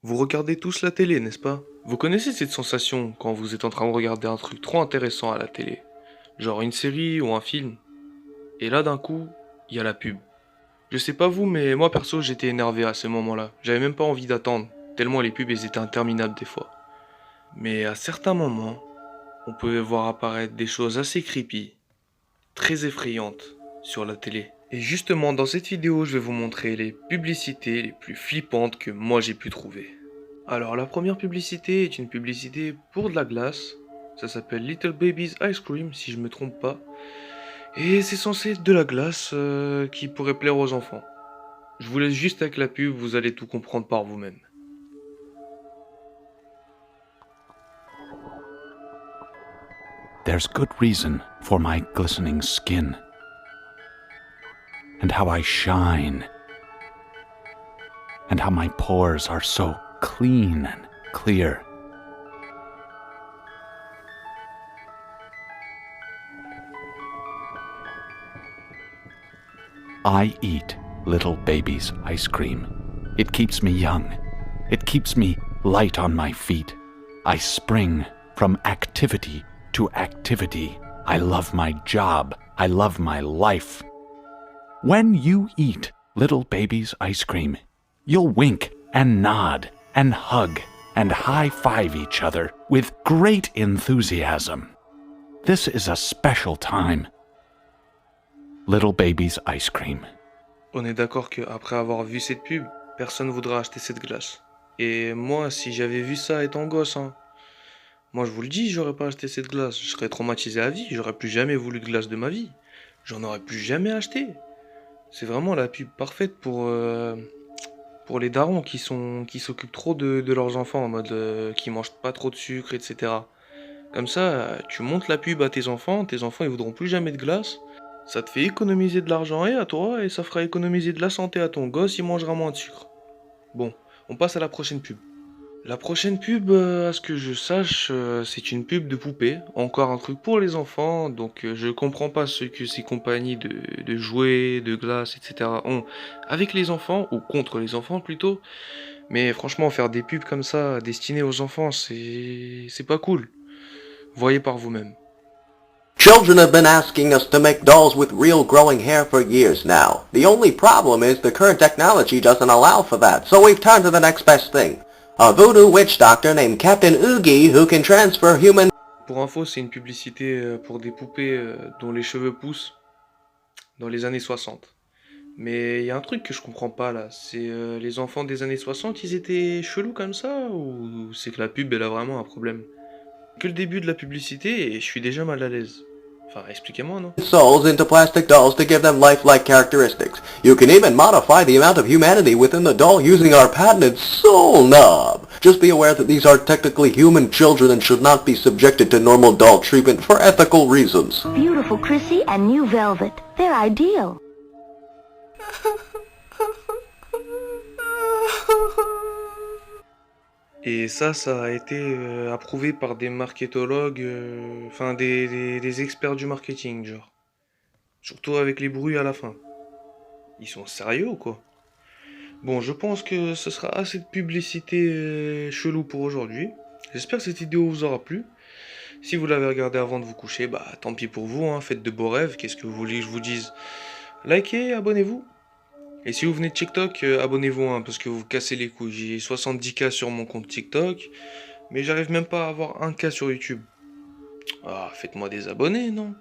Vous regardez tous la télé, n'est-ce pas? Vous connaissez cette sensation quand vous êtes en train de regarder un truc trop intéressant à la télé, genre une série ou un film, et là d'un coup, il y a la pub. Je sais pas vous, mais moi perso j'étais énervé à ce moment-là. J'avais même pas envie d'attendre, tellement les pubs elles étaient interminables des fois. Mais à certains moments, on pouvait voir apparaître des choses assez creepy, très effrayantes, sur la télé. Et justement dans cette vidéo, je vais vous montrer les publicités les plus flippantes que moi j'ai pu trouver. Alors la première publicité est une publicité pour de la glace. Ça s'appelle Little Baby's Ice Cream si je me trompe pas. Et c'est censé être de la glace qui pourrait plaire aux enfants. Je vous laisse juste avec la pub, vous allez tout comprendre par vous-même. There's good reason for my glistening skin, and how I shine, and how my pores are so clean and clear. I eat little baby's ice cream. It keeps me young. It keeps me light on my feet. I spring from activity to activity. I love my job. I love my life. When you eat little baby's ice cream, you'll wink and nod and hug and high-five each other with great enthusiasm. This is a special time. Little baby's ice cream. On est d'accord qu'après avoir vu cette pub, personne voudra acheter cette glace. Et moi, si j'avais vu ça étant gosse, moi je vous le dis, j'aurais pas acheté cette glace. Je serais traumatisé à vie, j'aurais plus jamais voulu de glace de ma vie. J'en aurais plus jamais acheté. C'est vraiment la pub parfaite pour les darons qui s'occupent trop de leurs enfants, en mode qui mangent pas trop de sucre, etc. Comme ça, tu montes la pub à tes enfants ils voudront plus jamais de glace. Ça te fait économiser de l'argent et à toi, et ça fera économiser de la santé à ton gosse, il mangera moins de sucre. Bon, on passe à la prochaine pub. La prochaine pub, à ce que je sache, c'est une pub de poupée. Encore un truc pour les enfants, donc je comprends pas ce que ces compagnies de jouets, de glace, etc. ont avec les enfants, ou contre les enfants plutôt. Mais franchement, faire des pubs comme ça, destinées aux enfants, c'est pas cool. Voyez par vous-même. Children have been asking us to make dolls with real growing hair for years now. The only problem is the current technology doesn't allow for that, so we've turned to the next best thing. A voodoo witch doctor named Captain Oogie who can transfer human... Pour info, c'est une publicité pour des poupées dont les cheveux poussent dans les années 60. Mais il y a un truc que je comprends pas là, c'est les enfants des années 60, ils étaient chelous comme ça ou c'est que la pub elle a vraiment un problème? Que le début de la publicité et je suis déjà mal à l'aise. Enfin, expliquez-moi, non? souls into plastic dolls to give them lifelike characteristics. You can even modify the amount of humanity within the doll using our patented soul knob. Just be aware that these are technically human children and should not be subjected to normal doll treatment for ethical reasons. Beautiful Chrissy and new velvet. They're ideal. Et ça a été approuvé par des marketologues, enfin des experts du marketing, genre. Surtout avec les bruits à la fin. Ils sont sérieux ou quoi? Bon, je pense que ce sera assez de publicité chelou pour aujourd'hui. J'espère que cette vidéo vous aura plu. Si vous l'avez regardée avant de vous coucher, bah tant pis pour vous, faites de beaux rêves, qu'est-ce que vous voulez que je vous dise? Likez, abonnez-vous. Et si vous venez de TikTok, abonnez-vous, parce que vous cassez les couilles. J'ai 70K sur mon compte TikTok, mais j'arrive même pas à avoir 1K sur YouTube. Ah, faites-moi des abonnés, non?